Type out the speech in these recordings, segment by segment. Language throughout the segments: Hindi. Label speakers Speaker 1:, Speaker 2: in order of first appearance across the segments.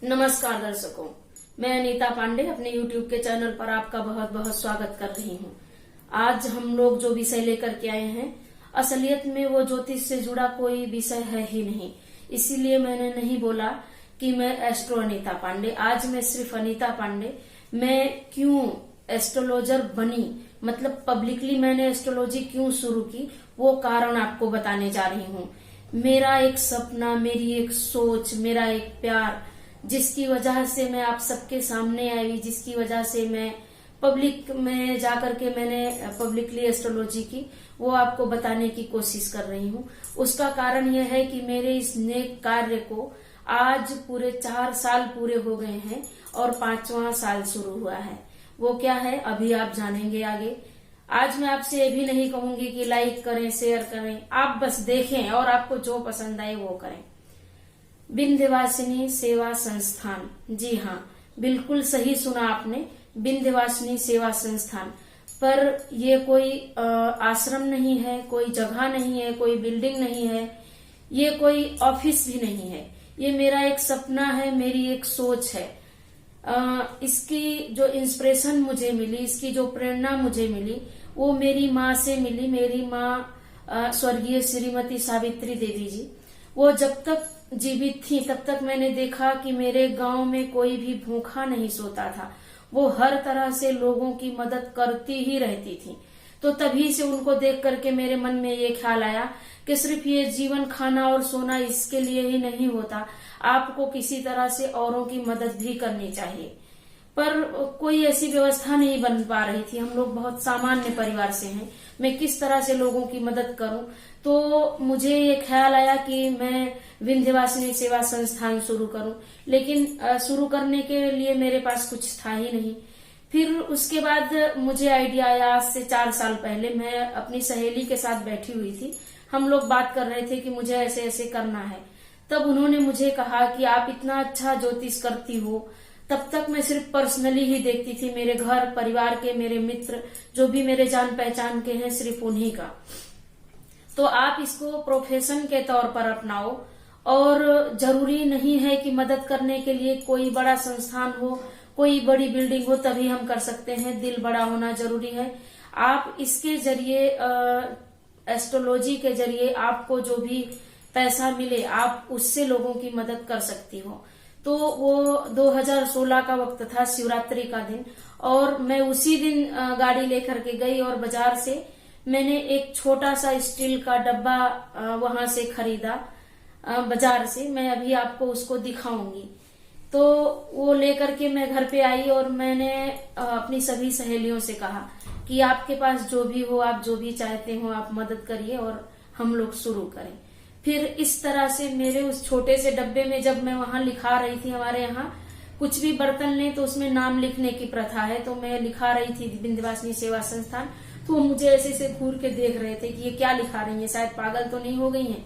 Speaker 1: नमस्कार दर्शकों, मैं अनीता पांडे अपने YouTube के चैनल पर आपका बहुत बहुत स्वागत कर रही हूँ। आज हम लोग जो विषय लेकर के आए हैं, असलियत में वो ज्योतिष से जुड़ा कोई विषय है ही नहीं। इसीलिए मैंने नहीं बोला कि मैं एस्ट्रो अनीता पांडे। आज मैं सिर्फ अनीता पांडे। मैं क्यों एस्ट्रोलॉजर बनी, मतलब पब्लिकली मैंने एस्ट्रोलॉजी क्यों शुरू की, वो कारण आपको बताने जा रही हूँ। मेरा एक सपना, मेरी एक सोच, मेरा एक प्यार, जिसकी वजह से मैं आप सबके सामने आई, जिसकी वजह से मैं पब्लिक में जाकर के मैंने पब्लिकली एस्ट्रोलॉजी की, वो आपको बताने की कोशिश कर रही हूँ। उसका कारण यह है कि मेरे इस नेक कार्य को आज पूरे 4 साल पूरे हो गए हैं और 5वां साल शुरू हुआ है। वो क्या है अभी आप जानेंगे आगे। आज मैं आपसे ये भी नहीं कहूंगी कि लाइक करें, शेयर करें, आप बस देखें और आपको जो पसंद आए वो करें। विंध्यवासिनी सेवा संस्थान, जी हाँ, बिल्कुल सही सुना आपने, विंध्यवासिनी सेवा संस्थान। पर ये कोई आश्रम नहीं है, कोई जगह नहीं है, कोई बिल्डिंग नहीं है, ये कोई ऑफिस भी नहीं है। ये मेरा एक सपना है, मेरी एक सोच है। इसकी जो इंस्पिरेशन मुझे मिली, इसकी जो प्रेरणा मुझे मिली, वो मेरी माँ से मिली। मेरी माँ स्वर्गीय श्रीमती सावित्री देवी जी, वो जब तक जीवित थी तब तक मैंने देखा कि मेरे गांव में कोई भी भूखा नहीं सोता था। वो हर तरह से लोगों की मदद करती ही रहती थी। तो तभी से उनको देख करके मेरे मन में ये ख्याल आया कि सिर्फ ये जीवन खाना और सोना इसके लिए ही नहीं होता, आपको किसी तरह से औरों की मदद भी करनी चाहिए। पर कोई ऐसी व्यवस्था नहीं बन पा रही थी। हम लोग बहुत सामान्य परिवार से हैं, मैं किस तरह से लोगों की मदद करूं। तो मुझे ये ख्याल आया कि मैं विंध्यवासिनी सेवा संस्थान शुरू करूं, लेकिन शुरू करने के लिए मेरे पास कुछ था ही नहीं। फिर उसके बाद मुझे आइडिया आया। आज से 4 साल पहले मैं अपनी सहेली के साथ बैठी हुई थी, हम लोग बात कर रहे थे कि मुझे ऐसे ऐसे करना है। तब उन्होंने मुझे कहा कि आप इतना अच्छा ज्योतिष करती हो। तब तक मैं सिर्फ पर्सनली ही देखती थी, मेरे घर परिवार के, मेरे मित्र जो भी मेरे जान पहचान के हैं, सिर्फ उन्हीं का। तो आप इसको प्रोफेशन के तौर पर अपनाओ, और जरूरी नहीं है कि मदद करने के लिए कोई बड़ा संस्थान हो, कोई बड़ी बिल्डिंग हो तभी हम कर सकते हैं। दिल बड़ा होना जरूरी है। आप इसके जरिए, एस्ट्रोलॉजी के जरिए आपको जो भी पैसा मिले, आप उससे लोगों की मदद कर सकती हो। तो वो 2016 का वक्त था, शिवरात्रि का दिन, और मैं उसी दिन गाड़ी लेकर के गई और बाजार से मैंने एक छोटा सा स्टील का डब्बा वहां से खरीदा, बाजार से। मैं अभी आपको उसको दिखाऊंगी। तो वो लेकर के मैं घर पे आई और मैंने अपनी सभी सहेलियों से कहा कि आपके पास जो भी हो, आप जो भी चाहते हो, आप मदद करिए और हम लोग शुरू करें। फिर इस तरह से मेरे उस छोटे से डब्बे में, जब मैं वहां लिखा रही थी, हमारे यहाँ कुछ भी बर्तन लें तो उसमें नाम लिखने की प्रथा है, तो मैं लिखा रही थी विंध्यवासिनी सेवा संस्थान। तो वो मुझे ऐसे से घूर के देख रहे थे कि ये क्या लिखा रही है, शायद पागल तो नहीं हो गई हैं।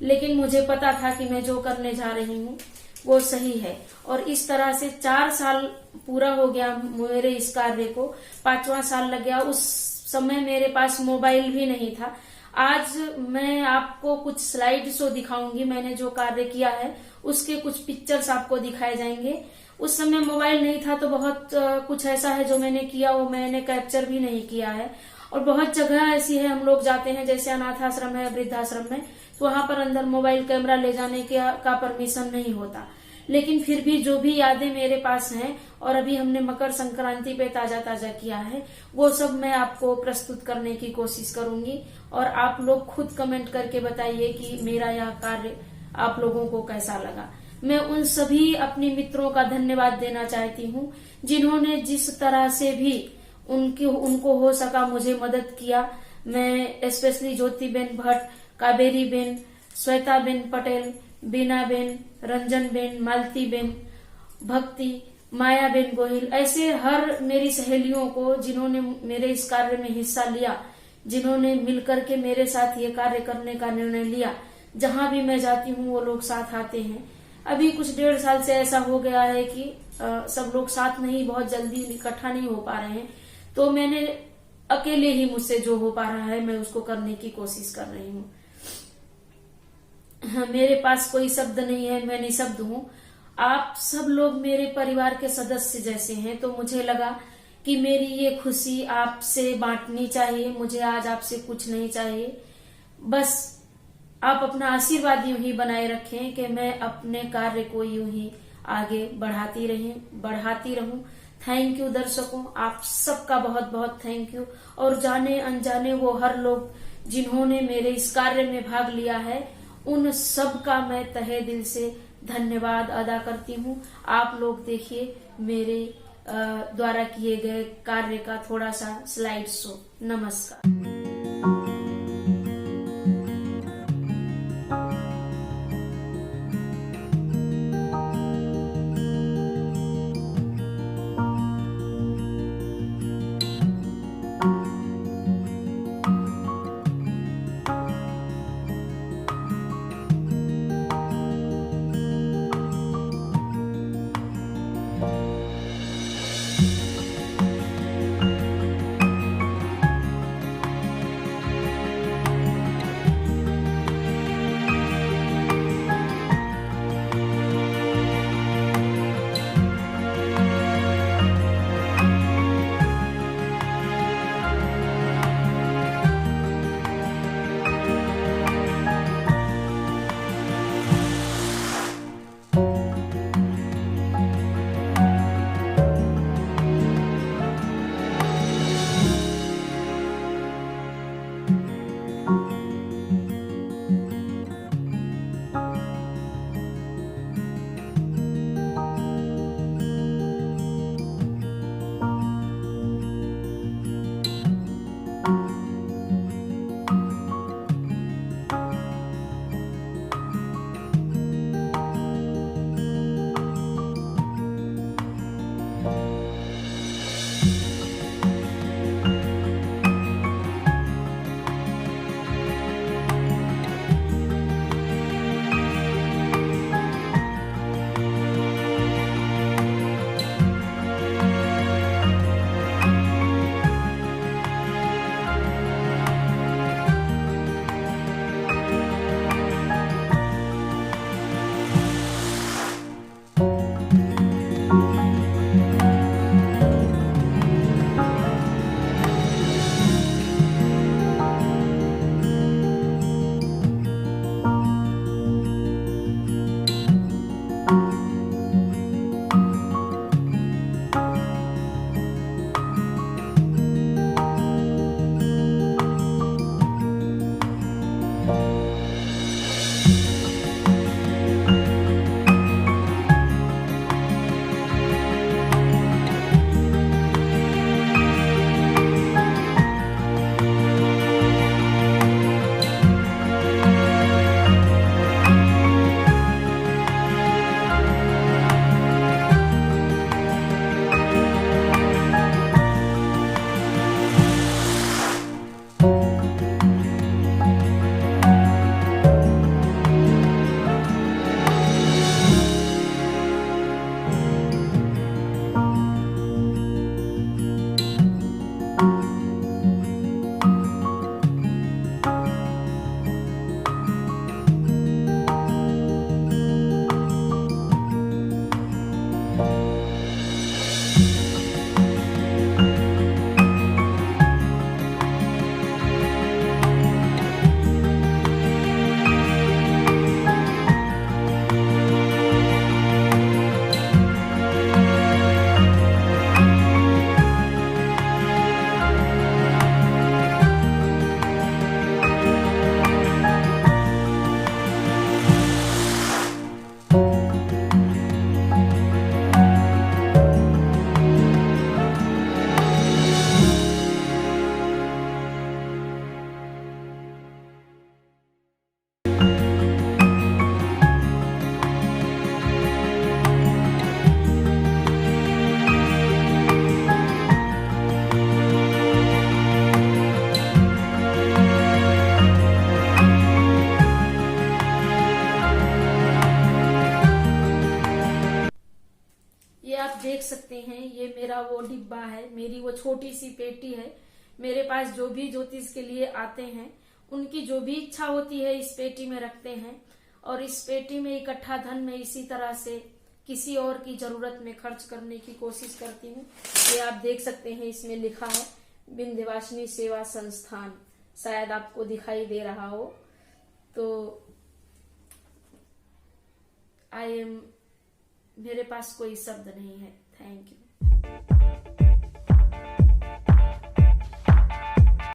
Speaker 1: लेकिन मुझे पता था कि मैं जो करने जा रही हूँ वो सही है। और इस तरह से 4 साल पूरा हो गया मेरे इस कार्य को, 5वां साल लग गया। उस समय मेरे पास मोबाइल भी नहीं था। आज मैं आपको कुछ स्लाइड शो दिखाऊंगी, मैंने जो कार्य किया है उसके कुछ पिक्चर्स आपको दिखाए जाएंगे। उस समय मोबाइल नहीं था तो बहुत कुछ ऐसा है जो मैंने किया वो मैंने कैप्चर भी नहीं किया है। और बहुत जगह ऐसी है, हम लोग जाते हैं जैसे अनाथ आश्रम है, वृद्धाश्रम में, तो वहां पर अंदर मोबाइल कैमरा ले जाने का परमिशन नहीं होता। लेकिन फिर भी जो भी यादें मेरे पास हैं, और अभी हमने मकर संक्रांति पे ताजा ताजा किया है, वो सब मैं आपको प्रस्तुत करने की कोशिश करूंगी। और आप लोग खुद कमेंट करके बताइए कि मेरा यह कार्य आप लोगों को कैसा लगा। मैं उन सभी अपने मित्रों का धन्यवाद देना चाहती हूँ जिन्होंने जिस तरह से भी उनको हो सका मुझे मदद किया। मैं स्पेशली ज्योति बेन भट्ट, कावेरी बेन, श्वेता बेन पटेल, बीना बेन, रंजन बेन, मालती बेन, भक्ति, माया बेन गोहिल, ऐसे हर मेरी सहेलियों को जिन्होंने मेरे इस कार्य में हिस्सा लिया, जिन्होंने मिलकर के मेरे साथ ये कार्य करने का निर्णय लिया। जहां भी मैं जाती हूँ वो लोग साथ आते हैं। अभी कुछ 1.5 साल से ऐसा हो गया है कि सब लोग साथ नहीं, बहुत जल्दी इकट्ठा नहीं हो पा रहे हैं। तो मैंने अकेले ही, मुझसे जो हो पा रहा है मैं उसको करने की कोशिश कर रही हूँ। मेरे पास कोई शब्द नहीं है, मैं निशब्द हूँ। आप सब लोग मेरे परिवार के सदस्य जैसे हैं, तो मुझे लगा कि मेरी ये खुशी आपसे बांटनी चाहिए। मुझे आज आपसे कुछ नहीं चाहिए, बस आप अपना आशीर्वाद यूं ही बनाए रखें कि मैं अपने कार्य को यूं ही आगे बढ़ाती रहूं। थैंक यू दर्शकों, आप सबका बहुत बहुत थैंक यू। और जाने अनजाने वो हर लोग जिन्होंने मेरे इस कार्य में भाग लिया है, उन सब का मैं तहे दिल से धन्यवाद अदा करती हूँ। आप लोग देखिए मेरे द्वारा किए गए कार्य का थोड़ा सा स्लाइड शो। नमस्कार। देख सकते हैं ये मेरा वो डिब्बा है, मेरी वो छोटी सी पेटी है। मेरे पास जो भी ज्योतिष के लिए आते हैं उनकी जो भी इच्छा होती है इस पेटी में रखते हैं, और इस पेटी में इकट्ठा धन मैं इसी तरह से किसी और की जरूरत में खर्च करने की कोशिश करती हूँ। ये आप देख सकते हैं, इसमें लिखा है विंध्यवासिनी सेवा संस्थान, शायद आपको दिखाई दे रहा हो। तो मेरे पास कोई शब्द नहीं है। Thank you.